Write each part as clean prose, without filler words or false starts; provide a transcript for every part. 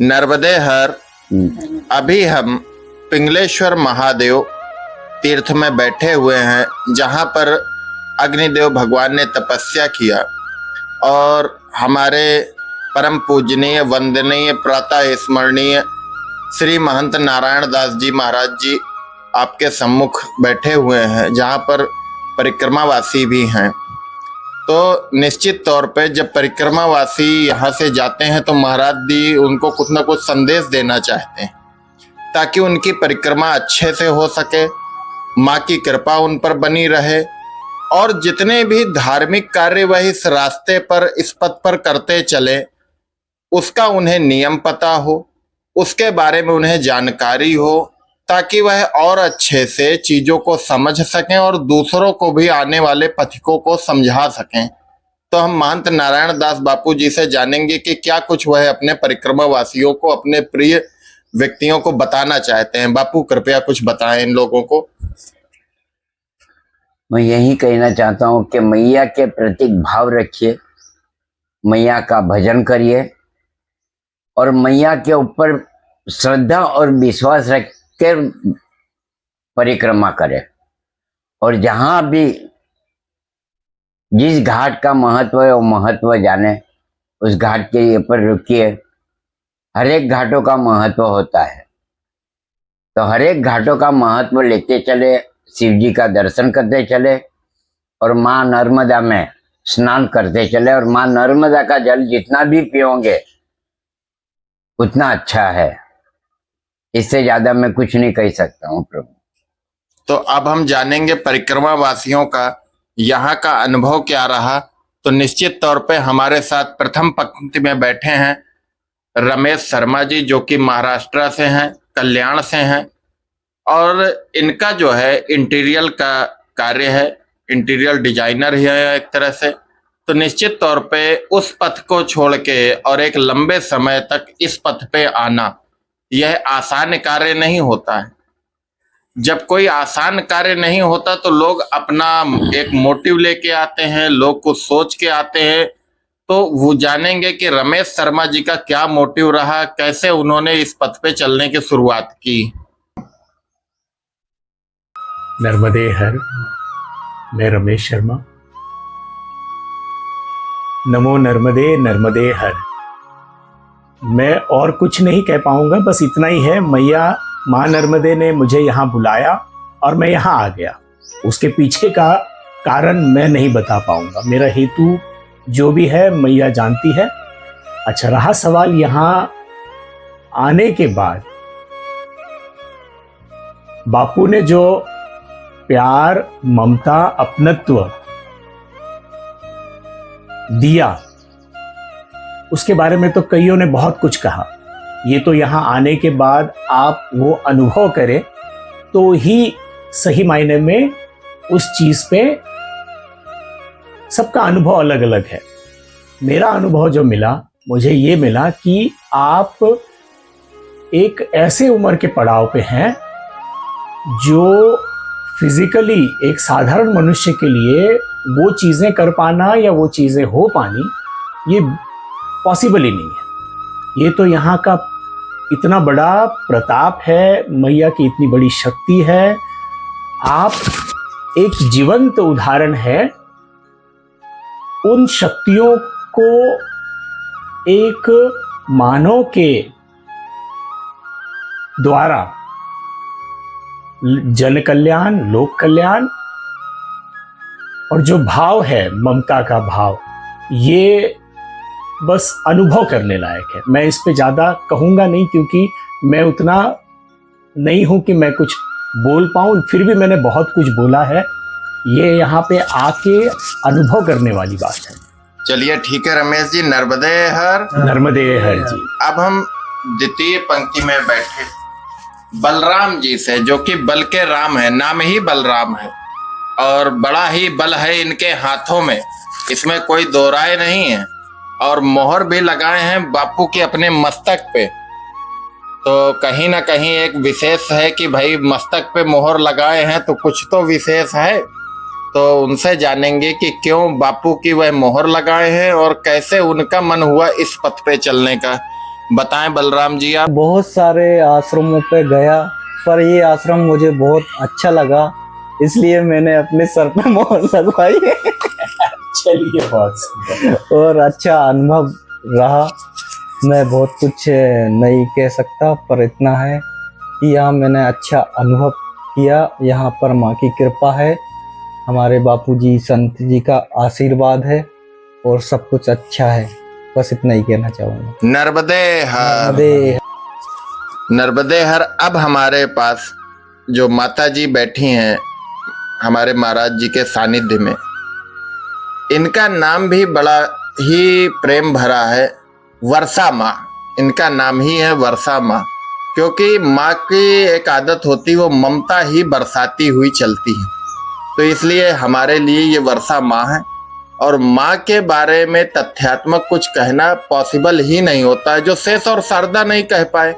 नर्मदे हर। अभी हम पिंगलेश्वर महादेव तीर्थ में बैठे हुए हैं, जहां पर अग्निदेव भगवान ने तपस्या किया और हमारे परम पूजनीय वंदनीय प्रातः स्मरणीय श्री महंत नारायण दास जी महाराज जी आपके सम्मुख बैठे हुए हैं, जहां पर परिक्रमावासी भी हैं। तो निश्चित तौर पे जब परिक्रमावासी यहाँ से जाते हैं तो महाराज जी उनको कुछ ना कुछ संदेश देना चाहते हैं, ताकि उनकी परिक्रमा अच्छे से हो सके, माँ की कृपा उन पर बनी रहे और जितने भी धार्मिक कार्य वह इस रास्ते पर, इस पथ पर करते चले, उसका उन्हें नियम पता हो, उसके बारे में उन्हें जानकारी हो, ताकि वह और अच्छे से चीजों को समझ सकें और दूसरों को भी आने वाले पथिकों को समझा सकें। तो हम महंत नारायण दास बापू जी से जानेंगे कि क्या कुछ वह अपने परिक्रमा वासियों को, अपने प्रिय व्यक्तियों को बताना चाहते हैं। बापू कृपया कुछ बताएं इन लोगों को। मैं यही कहना चाहता हूँ कि मैया के प्रति भाव रखिए, मैया का भजन करिए और मैया के ऊपर श्रद्धा और विश्वास रख के परिक्रमा करें। और जहां भी जिस घाट का महत्व है वो महत्व जाने, उस घाट के ऊपर रुकिए। हर एक घाटों का महत्व होता है, तो हर एक घाटों का महत्व लेते चले, शिव जी का दर्शन करते चले और माँ नर्मदा में स्नान करते चले। और माँ नर्मदा का जल जितना भी पियोगे उतना अच्छा है। इससे ज्यादा मैं कुछ नहीं कह सकता हूँ प्रभु। तो अब हम जानेंगे परिक्रमा वासियों का यहाँ का अनुभव क्या रहा। तो निश्चित तौर पे हमारे साथ प्रथम पंक्ति में बैठे हैं रमेश शर्मा जी, जो कि महाराष्ट्र से हैं, कल्याण से हैं, और इनका जो है इंटीरियर का कार्य है, इंटीरियर डिजाइनर ही है एक तरह से। तो निश्चित तौर पे उस पथ को छोड़ के और एक लंबे समय तक इस पथ पे आना, यह आसान कार्य नहीं होता है। जब कोई आसान कार्य नहीं होता तो लोग अपना एक मोटिव लेके आते हैं, लोग कुछ सोच के आते हैं। तो वो जानेंगे कि रमेश शर्मा जी का क्या मोटिव रहा, कैसे उन्होंने इस पथ पे चलने की शुरुआत की। नर्मदे हर। मैं रमेश शर्मा। नमो नर्मदे, नर्मदे हर। मैं और कुछ नहीं कह पाऊंगा, बस इतना ही है। मैया माँ नर्मदे ने मुझे यहाँ बुलाया और मैं यहाँ आ गया। उसके पीछे का कारण मैं नहीं बता पाऊंगा, मेरा हेतु जो भी है मैया जानती है। अच्छा, रहा सवाल यहाँ आने के बाद बापू ने जो प्यार, ममता, अपनत्व दिया, उसके बारे में तो कईयों ने बहुत कुछ कहा। ये तो यहाँ आने के बाद आप वो अनुभव करें तो ही सही मायने में उस चीज पे सबका अनुभव अलग अलग है। मेरा अनुभव जो मिला, मुझे ये मिला कि आप एक ऐसे उम्र के पड़ाव पे हैं जो फिजिकली एक साधारण मनुष्य के लिए वो चीजें कर पाना या वो चीजें हो पानी ये पॉसिबल ही नहीं है। ये तो यहाँ का इतना बड़ा प्रताप है, मैया की इतनी बड़ी शक्ति है। आप एक जीवंत उदाहरण है उन शक्तियों को एक मानव के द्वारा जन कल्याण, लोक कल्याण और जो भाव है ममता का भाव, ये बस अनुभव करने लायक है। मैं इस पे ज़्यादा कहूँगा नहीं, क्योंकि मैं उतना नहीं हूँ कि मैं कुछ बोल पाऊँ। फिर भी मैंने बहुत कुछ बोला है, ये यहाँ पे आके अनुभव करने वाली बात है। चलिए ठीक है रमेश जी, नर्मदे हर। नर्मदे हर जी। अब हम द्वितीय पंक्ति में बैठे बलराम जी से, जो कि बल के राम है, नाम ही बलराम है और बड़ा ही बल है इनके हाथों में, इसमें कोई दो राय नहीं है। और मोहर भी लगाए हैं बापू के अपने मस्तक पे, तो कहीं ना कहीं एक विशेष है कि भाई मस्तक पे मोहर लगाए हैं तो कुछ तो विशेष है। तो उनसे जानेंगे कि क्यों बापू की वह मोहर लगाए हैं और कैसे उनका मन हुआ इस पथ पे चलने का। बताएं बलराम जी आप। बहुत सारे आश्रमों पे गया, पर ये आश्रम मुझे बहुत अच्छा लगा, इसलिए मैंने अपने सर पे मोहर लगवाई है। चलिए, बहुत सुंदर। और अच्छा अनुभव रहा। मैं बहुत कुछ नहीं कह सकता, पर इतना है कि यहाँ मैंने अच्छा अनुभव किया। यहाँ पर माँ की कृपा है, हमारे बापूजी संत जी का आशीर्वाद है और सब कुछ अच्छा है। बस इतना ही कहना चाहूँगा। नर्मदे हर, नर्मदे नर्मदे हर। अब हमारे पास जो माता जी बैठी हैं हमारे महाराज जी के सानिध्य में, इनका नाम भी बड़ा ही प्रेम भरा है, वर्षा माँ। इनका नाम ही है वर्षा माँ, क्योंकि माँ की एक आदत होती, वो ममता ही बरसाती हुई चलती है। तो इसलिए हमारे लिए ये वर्षा माँ है। और माँ के बारे में तथ्यात्मक कुछ कहना पॉसिबल ही नहीं होता है। जो शेष और शारदा नहीं कह पाए,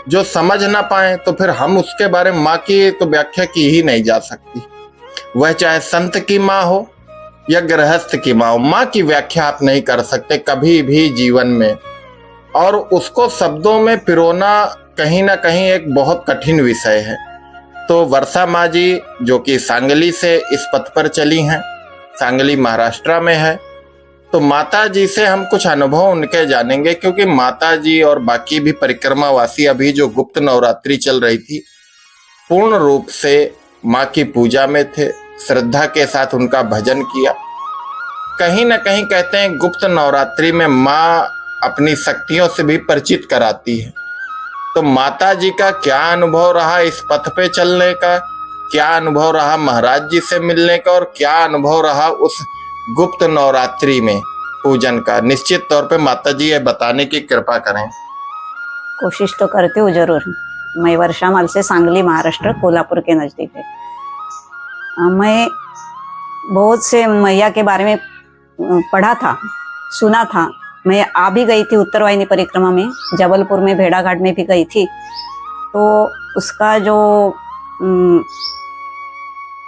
जो समझ ना पाए, तो फिर हम उसके बारे में माँ की तो व्याख्या की ही नहीं जा सकती। वह चाहे संत की माँ हो या गृहस्थ की माँ हो, माँ की व्याख्या आप नहीं कर सकते कभी भी जीवन में। और उसको शब्दों में पिरोना कहीं ना कहीं एक बहुत कठिन विषय है। तो वर्षा माँ जी जो कि सांगली से इस पथ पर चली हैं, सांगली महाराष्ट्र में है, तो माता जी से हम कुछ अनुभव उनके जानेंगे। क्योंकि माता जी और बाकी भी परिक्रमावासी अभी जो गुप्त नवरात्रि चल रही थी, पूर्ण रूप से माँ की पूजा में थे, श्रद्धा के साथ उनका भजन किया। कहीं ना कहीं कहते हैं गुप्त नवरात्रि में माँ अपनी शक्तियों से भी परिचित कराती है। तो माता जी का क्या अनुभव रहा इस पथ पे चलने का, क्या अनुभव रहा महाराज जी से मिलने का, और क्या अनुभव रहा उस गुप्त नवरात्रि में पूजन का, निश्चित तौर पे माता जी ये बताने की कृपा करें। कोशिश तो करती हूँ जरूर। मैं वर्षा माल से सांगली महाराष्ट्र कोल्हापुर के नज़दीक है। मैं बहुत से मैया के बारे में पढ़ा था, सुना था। मैं आ भी गई थी उत्तरवाहिनी परिक्रमा में, जबलपुर में भेड़ा घाट में भी गई थी। तो उसका जो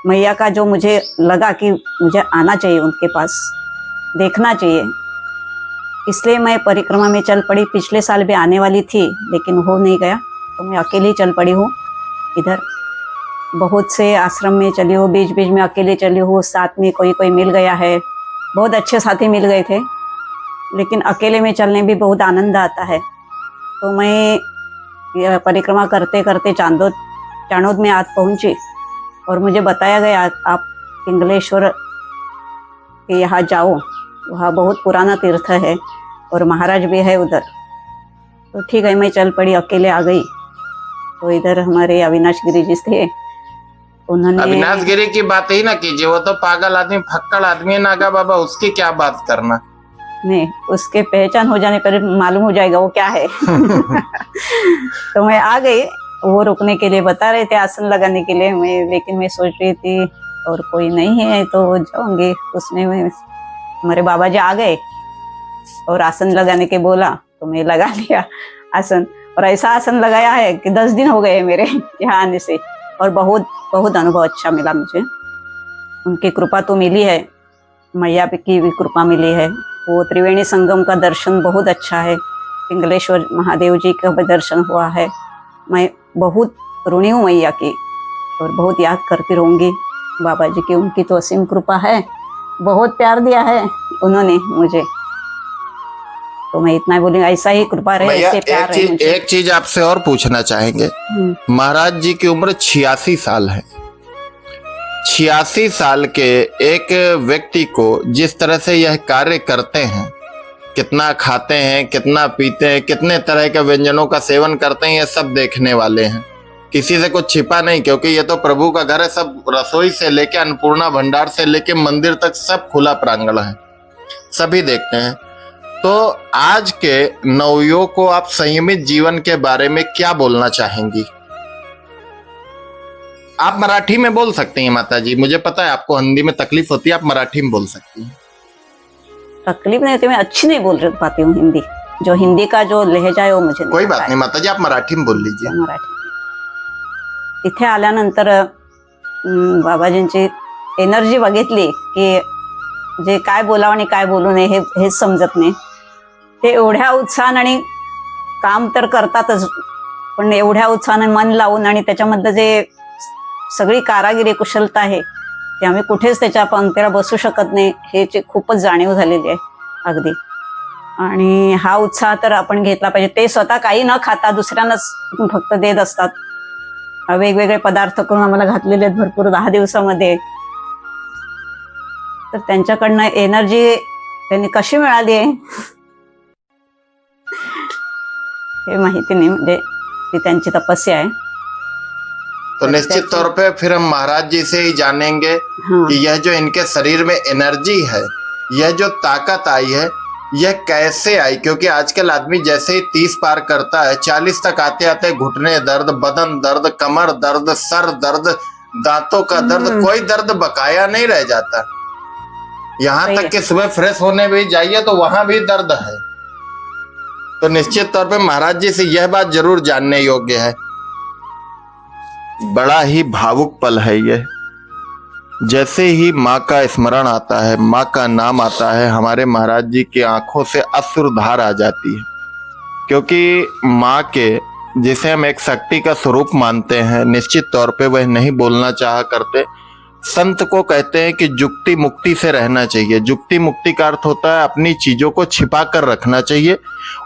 मैया का जो मुझे लगा कि मुझे आना चाहिए उनके पास, देखना चाहिए, इसलिए मैं परिक्रमा में चल पड़ी। पिछले साल भी आने वाली थी लेकिन हो नहीं गया, तो मैं अकेली चल पड़ी हूँ। इधर बहुत से आश्रम में चली हूँ, बीच बीच में अकेले चली हूँ, साथ में कोई कोई मिल गया है, बहुत अच्छे साथी मिल गए थे। लेकिन अकेले में चलने भी बहुत आनंद आता है। तो मैं परिक्रमा करते करते चाणोद में आज पहुँची और मुझे बताया गया आप पिंगलेश्वर के यहाँ जाओ, वहाँ बहुत पुराना तीर्थ है और महाराज भी है उधर। तो ठीक है, मैं चल पड़ी, अकेले आ गई। तो इधर हमारे अविनाश गिरी जी थे, उन्होंने। अविनाश गिरी की बात ही ना कीजिए, वो तो पागल आदमी, फक्कड़ आदमी है नागा बाबा, उसकी क्या बात करना। नहीं, उसके पहचान हो जाने पर मालूम हो जाएगा वो क्या है। तो मैं आ गई, वो रुकने के लिए बता रहे थे आसन लगाने के लिए। लेकिन मैं सोच रही थी और कोई नहीं है तो जाऊंगी। उसमें हमारे बाबा जी आ गए और आसन लगाने के बोला, तो मैं लगा लिया आसन। और ऐसा आसन लगाया है कि 10 दिन हो गए मेरे यहाँ आने से, और बहुत बहुत अनुभव अच्छा मिला मुझे। उनकी कृपा तो मिली है, मैया की भी कृपा मिली है। वो त्रिवेणी संगम का दर्शन बहुत अच्छा है, पिंगलेश्वर महादेव जी का भी दर्शन हुआ है। मैं बहुत ऋणी हूँ मैया की और बहुत याद करती रहूँगी बाबा जी की। उनकी तो असीम कृपा है, बहुत प्यार दिया है उन्होंने मुझे। तो मैं इतना बोलूँगी, ऐसा ही कृपा रहे, ऐसे प्यार रहे मुझे। एक चीज आपसे और पूछना चाहेंगे। महाराज जी की उम्र 86 साल है। 86 साल के एक व्यक्ति को जिस तरह से यह कार्य करते हैं, कितना खाते हैं, कितना पीते हैं, कितने तरह के व्यंजनों का सेवन करते हैं, ये सब देखने वाले हैं। किसी से कुछ छिपा नहीं, क्योंकि ये तो प्रभु का घर है। सब रसोई से लेके अन्नपूर्णा भंडार से लेके मंदिर तक सब खुला प्रांगण है, सभी देखते हैं। तो आज के नवयुवक को आप संयमित जीवन के बारे में क्या बोलना चाहेंगी? आप मराठी में बोल सकती हैं माता जी, मुझे पता है आपको हिंदी में तकलीफ होती है, आप मराठी में बोल सकती हैं। तकलीफ नहीं होती, मैं अच्छी नहीं बोल पाती हूँ हिंदी। जो हिंदी का जो लहजा आहे वो मुझे कोई बात नहीं माता जी, आप मराठी में बोल लीजिए। मराठी इथे आल्यानंतर बाबाजींची एनर्जी बघितली की जे काय बोलावं आणि काय बोलू नये हेच समजत नाही। ते एवढ्या उत्साहाने आणि काम तर करतातच, पण एवढ्या उत्साहाने मन लावून आणि त्याच्यामधलं जे सगळी कारागिरी कुशलता आहे ते आम्ही कुठेच त्याच्या पंक्तीला बसू शकत नाही, हे खूपच जाणीव झालेली आहे अगदी. आणि हा उत्साह तर आपण घेतला पाहिजे. ते स्वतः काही न खाता दुसऱ्यांनाच फक्त देत असतात. वेगवेगळे पदार्थ करून आम्हाला घातलेले आहेत भरपूर 10 दिवसामध्ये. तर त्यांच्याकडनं एनर्जी त्यांनी कशी मिळाली आहे हे माहिती नाही, म्हणजे ती त्यांची तपस्या आहे. तो निश्चित तौर पे फिर हम महाराज जी से ही जानेंगे हाँ, कि यह जो इनके शरीर में एनर्जी है, यह जो ताकत आई है, यह कैसे आई। क्योंकि आजकल आदमी जैसे ही 30 पार करता है, 40 तक आते आते घुटने दर्द, बदन दर्द, कमर दर्द, सर दर्द, दांतों का दर्द, कोई दर्द बकाया नहीं रह जाता। यहाँ सही तक है। कि सुबह फ्रेश होने भी जाइए तो वहां भी दर्द है। तो निश्चित तौर पे महाराज जी से यह बात जरूर जानने योग्य है। बड़ा ही भावुक पल है ये। जैसे ही माँ का स्मरण आता है, माँ का नाम आता है, हमारे महाराज जी की आंखों से अश्रुधार आ जाती है। क्योंकि माँ के, जिसे हम एक शक्ति का स्वरूप मानते हैं, निश्चित तौर पे वह नहीं बोलना चाहा करते। संत को कहते हैं कि जुक्ति मुक्ति से रहना चाहिए। जुक्ति मुक्ति का अर्थ होता है अपनी चीजों को छिपा कर रखना चाहिए।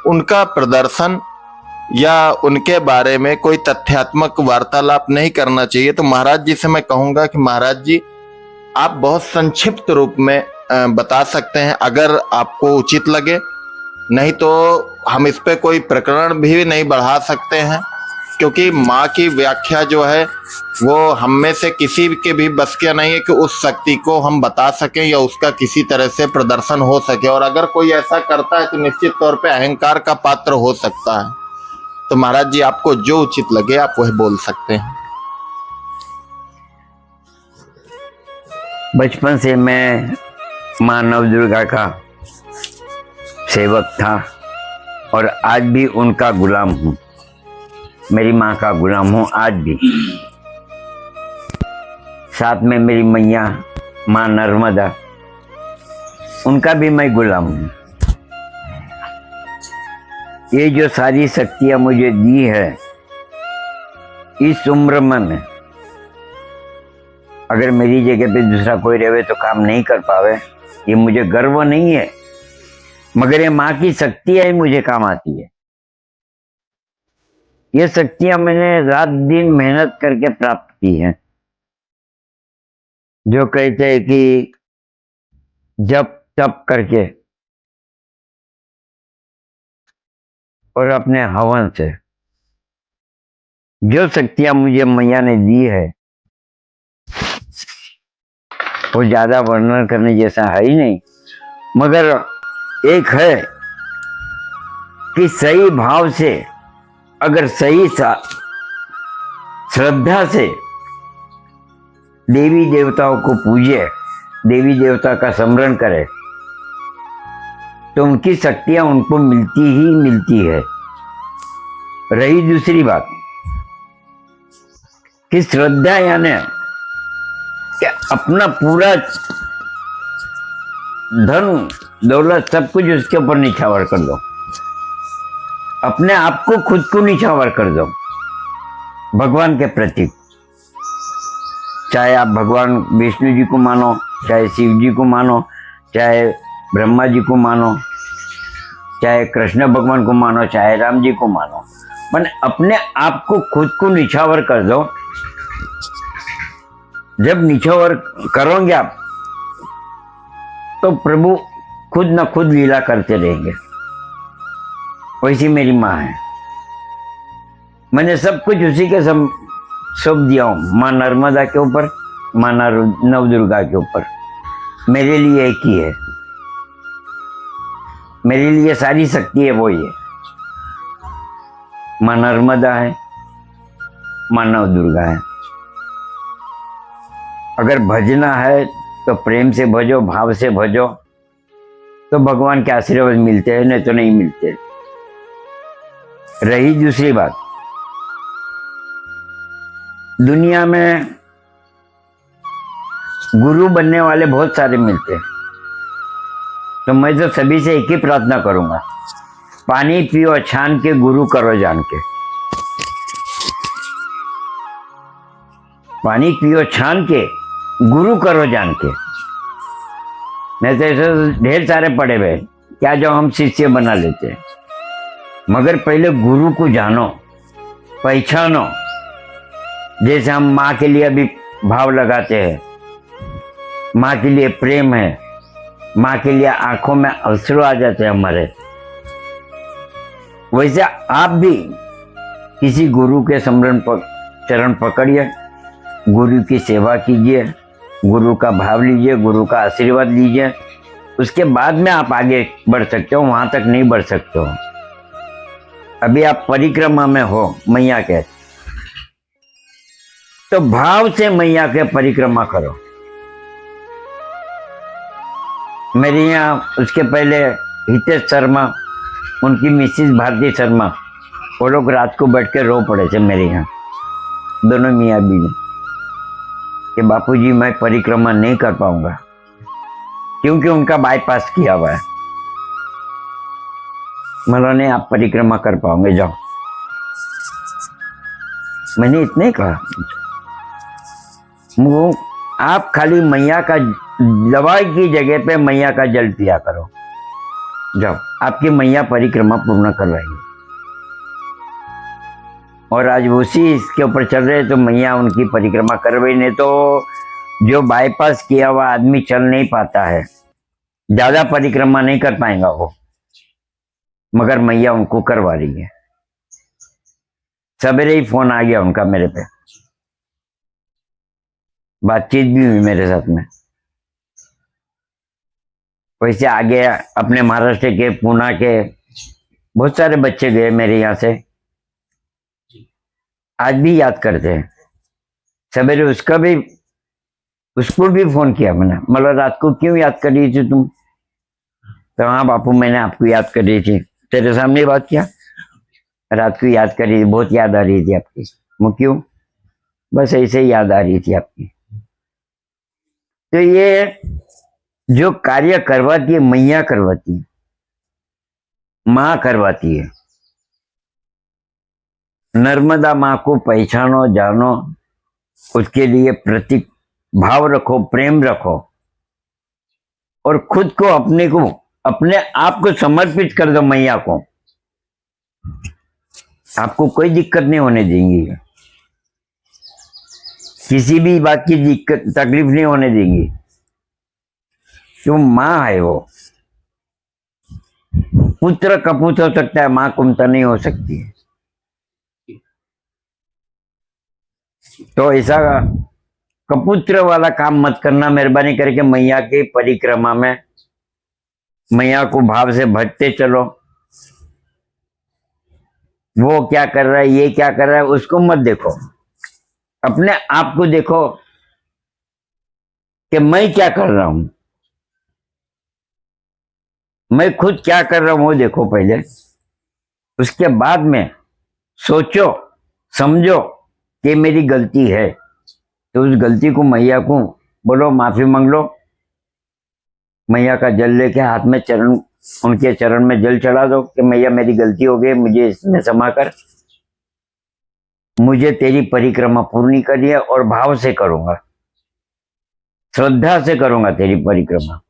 उनका प्रदर्शन या उनके बारे में कोई तथ्यात्मक वार्तालाप नहीं करना चाहिए। तो महाराज जी से मैं कहूंगा कि महाराज जी, आप बहुत संक्षिप्त रूप में बता सकते हैं अगर आपको उचित लगे, नहीं तो हम इस पे कोई प्रकरण भी नहीं बढ़ा सकते हैं। क्योंकि माँ की व्याख्या जो है वो हम में से किसी के भी बस का नहीं है कि उस शक्ति को हम बता सकें या उसका किसी तरह से प्रदर्शन हो सके। और अगर कोई ऐसा करता है तो निश्चित तौर पे अहंकार का पात्र हो सकता है। तो महाराज जी, आपको जो उचित लगे आप वह बोल सकते हैं। बचपन से मैं माँ नवदुर्गा का सेवक था और आज भी उनका गुलाम हूँ। मेरी माँ का गुलाम हूँ आज भी। साथ में मेरी मैया माँ नर्मदा, उनका भी मैं गुलाम हूँ। ये जो सारी शक्तियाँ मुझे दी है, इस उम्र में अगर मेरी जगह पे दूसरा कोई रहे तो काम नहीं कर पावे, ये मुझे गर्व नहीं है, मगर ये माँ की शक्तियाँ ही मुझे काम आती है। ये शक्तियाँ मैंने रात दिन मेहनत करके प्राप्त की हैं। जो कहते हैं कि जप तप करके और अपने हवन से, जो शक्तियाँ मुझे मैया ने दी है वो ज्यादा वर्णन करने जैसा है ही नहीं। मगर एक है कि सही भाव से, अगर सही श्रद्धा से देवी देवताओं को पूजे, देवी देवता का स्मरण करे, तो उनकी शक्तियां उनको मिलती ही मिलती है। रही दूसरी बात कि श्रद्धा यानी कि अपना पूरा धन दौलत सब कुछ उसके ऊपर निछावर कर दो, अपने आप को खुद को निछावर कर दो भगवान के प्रति। चाहे आप भगवान विष्णु जी को मानो, चाहे शिव जी को मानो, चाहे ब्रह्मा जी को मानो, चाहे कृष्ण भगवान को मानो, चाहे राम जी को मानो, पर अपने आप को खुद को निछावर कर दो। जब निछावर करोगे आप तो प्रभु खुद न खुद लीला करते रहेंगे। वैसी मेरी माँ है। मैंने सब कुछ उसी के सौंप दिया हूँ, माँ नर्मदा के ऊपर, माँ नवदुर्गा के ऊपर। मेरे लिए एक ही है, मेरे लिए सारी शक्ति है वो ही है। माँ नर्मदा है, माँ नवदुर्गा है। अगर भजना है तो प्रेम से भजो, भाव से भजो, तो भगवान के आशीर्वाद मिलते हैं, नहीं तो नहीं मिलते। रही दूसरी बात, दुनिया में गुरु बनने वाले बहुत सारे मिलते हैं, तो मैं तो सभी से एक ही प्रार्थना करूंगा पानी पियो छान के, गुरु करो जान के। पानी पियो छान के, गुरु करो जान के। नहीं तो ऐसे ढेर सारे पड़े हुए क्या जो हम शिष्य बना लेते हैं, मगर पहले गुरु को जानो, पहचानो। जैसे हम माँ के लिए अभी भाव लगाते हैं, माँ के लिए प्रेम है, माँ के लिए आंखों में अश्रु आ जाते हैं हमारे, वैसे आप भी किसी गुरु के चरण पकड़िए, गुरु की सेवा कीजिए, गुरु का भाव लीजिए, गुरु का आशीर्वाद लीजिए। उसके बाद में आप आगे बढ़ सकते हो, वहां तक नहीं बढ़ सकते हो। अभी आप परिक्रमा में हो मैया के, तो भाव से मैया के परिक्रमा करो। मेरे यहाँ उसके पहले हितेश शर्मा, उनकी मिसिस भारती शर्मा, वो लोग रात को बैठ के रो पड़े थे मेरे यहाँ, दोनों मियाँ बीवी, कि बापूजी मैं परिक्रमा नहीं कर पाऊंगा, क्योंकि उनका बाईपास किया हुआ है। मैंने आप परिक्रमा कर पाओगे, जाओ। मैंने इतने कहा, आप खाली मैया का दवाई की जगह पे मैया का जल पिया करो, जाओ, आपकी मैया परिक्रमा पूर्ण करवाएगी। और आज उसी इसके ऊपर चल रहे, तो मैया उनकी परिक्रमा करवाई। नहीं तो जो बाईपास किया हुआ आदमी चल नहीं पाता है, ज्यादा परिक्रमा नहीं कर पाएगा वो, मगर मैया उनको करवा रही है। सवेरे ही फोन आ गया उनका मेरे पे, बातचीत भी हुई मेरे साथ में। वैसे आगे अपने महाराष्ट्र के, पुणे के बहुत सारे बच्चे गए मेरे यहाँ से, आज भी याद करते हैं। सवेरे उसको भी फोन किया मैंने, मतलब रात को क्यों याद कर रही थी तुम? तो हाँ बापू मैंने आपको याद कर रही थी, तेरे सामने बात किया, रात को याद कर रही थी, बहुत याद आ रही थी आपकी। वो क्यों? बस ऐसे ही याद आ रही थी आपकी। तो ये जो कार्य करवाती है मैया करवाती है, माँ करवाती है। नर्मदा माँ को पहचानो, जानो, उसके लिए प्रतीक भाव रखो, प्रेम रखो, और खुद को अपने आप को समर्पित कर दो मैया को। आपको कोई दिक्कत नहीं होने देंगी, किसी भी बात की दिक्कत तकलीफ नहीं होने देंगी। जो माँ है वो पुत्र कपूत हो सकता है, माँ कुमता नहीं हो सकती है। तो ऐसा कपुत्र वाला काम मत करना, मेहरबानी करके मैया की परिक्रमा में मैया को भाव से भजते चलो। वो क्या कर रहा है, ये क्या कर रहा है, उसको मत देखो, अपने आप को देखो कि मैं क्या कर रहा हूं, मैं खुद क्या कर रहा हूं वो देखो पहले। उसके बाद में सोचो समझो कि मेरी गलती है, तो उस गलती को मैया को बोलो, माफी मांग लो। मैया का जल लेके हाथ में उनके चरण में जल चढ़ा दो कि मैया मेरी गलती हो गई, मुझे इसमें क्षमा कर, मुझे तेरी परिक्रमा पूर्ण करनी है और भाव से करूंगा, श्रद्धा से करूंगा तेरी परिक्रमा।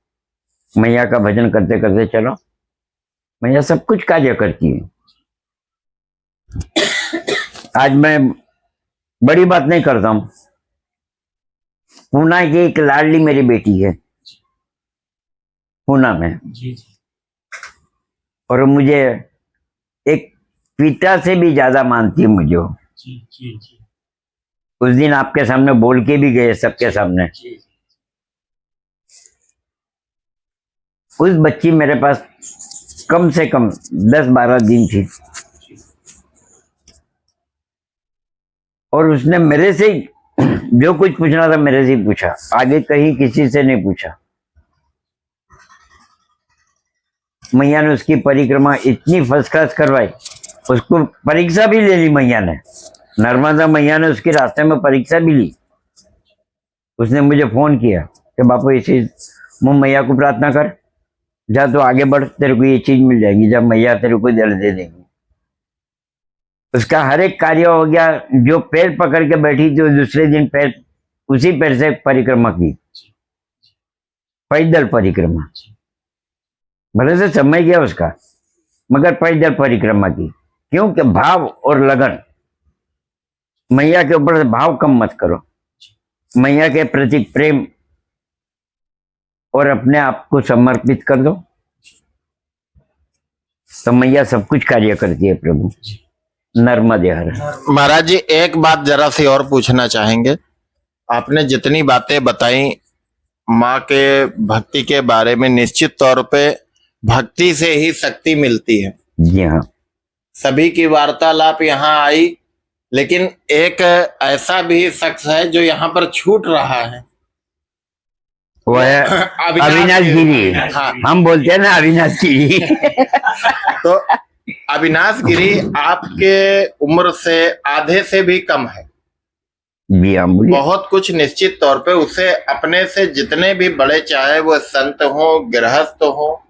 मैया का भजन करते करते चलो, मैया सब कुछ कार्य करती है। आज मैं बड़ी बात नहीं करता हूं, पूना की एक लाडली मेरी बेटी है पूना में, और मुझे एक पिता से भी ज्यादा मानती है मुझे। उस दिन आपके सामने बोल के भी गए सबके सामने। उस बच्ची मेरे पास कम से कम 10-12 दिन थी, और उसने मेरे से जो कुछ पूछना था मेरे से ही पूछा, आगे कहीं किसी से नहीं पूछा। मैया ने उसकी परिक्रमा इतनी फर्स्ट क्लास करवाई, उसको परीक्षा भी ले ली मैया ने, नर्मदा मैया ने उसके रास्ते में परीक्षा भी ली। उसने मुझे फोन किया कि बापू इसी मुँह मैया को प्रार्थना कर, जा तो आगे बढ़, तेरे को ये चीज मिल जाएगी, जब मैया तेरे को जल दे देंगी। उसका हर एक कार्य हो गया। जो पैर पकड़ के बैठी थी, दूसरे दिन पैर उसी पैर से परिक्रमा की, पैदल परिक्रमा। भले से समय गया उसका, मगर पैदल परिक्रमा की। क्योंकि भाव और लगन, मैया के ऊपर से भाव कम मत करो, मैया के प्रति प्रेम और अपने आप को समर्पित कर दो, तो मैया सब कुछ कार्य करती है। प्रभु नर्मदे हर। महाराज जी, एक बात जरा सी और पूछना चाहेंगे। आपने जितनी बातें बताई माँ के भक्ति के बारे में, निश्चित तौर पे भक्ति से ही शक्ति मिलती है। जी हाँ, सभी की वार्तालाप यहाँ आई, लेकिन एक ऐसा भी शख्स है जो यहाँ पर छूट रहा है, वो है अविनाश गिरी। हाँ। हम बोलते हैं ना अविनाश गिरी। तो अविनाश गिरी आपके उम्र से आधे से भी कम है। जी हाँ, बोलिए। बहुत कुछ निश्चित तौर पे उसे अपने से जितने भी बड़े, चाहे वो संत हो, गृहस्थ हो,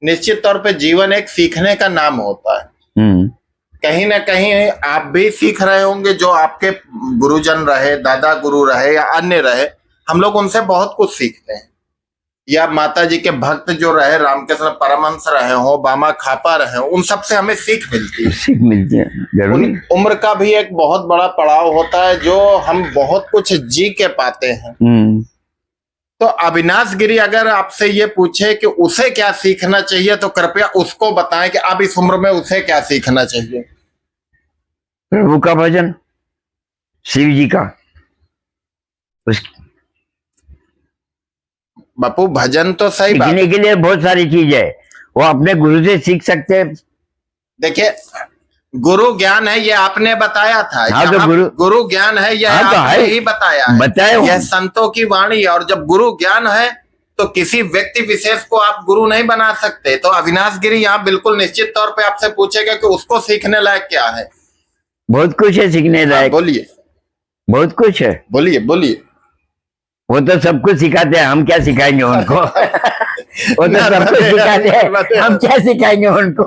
निश्चित तौर पे जीवन एक सीखने का नाम होता है। कहीं ना कहीं आप भी सीख रहे होंगे, जो आपके गुरुजन रहे, दादा गुरु रहे या अन्य रहे, हम लोग उनसे बहुत कुछ सीखते हैं। या माता जी के भक्त जो रहे, रामकृष्ण परमहंस रहे हो, बामा खापा रहे हो, उन सब से हमें सीख मिलती है। सीख मिलती है, जरूर। उम्र का भी एक बहुत बड़ा पड़ाव होता है, जो हम बहुत कुछ जी के पाते हैं। तो अविनाश गिरी अगर आपसे ये पूछे कि उसे क्या सीखना चाहिए, तो कृपया उसको बताएं कि अब इस उम्र में उसे क्या सीखना चाहिए। प्रभु का भजन, शिव जी का। बापू भजन तो सही बात सीखने के लिए बहुत सारी चीज है, वो अपने गुरु से सीख सकते हैं। देखिए, गुरु ज्ञान है, ये आपने बताया था। हाँ, तो गुरु ज्ञान है, यह हाँ, तो आपने ही बताया है। बताया यह संतों की वाणी है, और जब गुरु ज्ञान है तो किसी व्यक्ति विशेष को आप गुरु नहीं बना सकते। तो अविनाश गिरी यहाँ बिल्कुल निश्चित तौर पे आपसे पूछेगा कि उसको सीखने लायक क्या है। बहुत कुछ है सीखने लायक। बोलिए, बहुत कुछ है, बोलिए, बोलिए। वो तो सब कुछ सिखाते हैं, हम क्या सिखाएंगे उनको। वो तो सब कुछ सिखाते हैं, हम क्या सिखाएंगे उनको।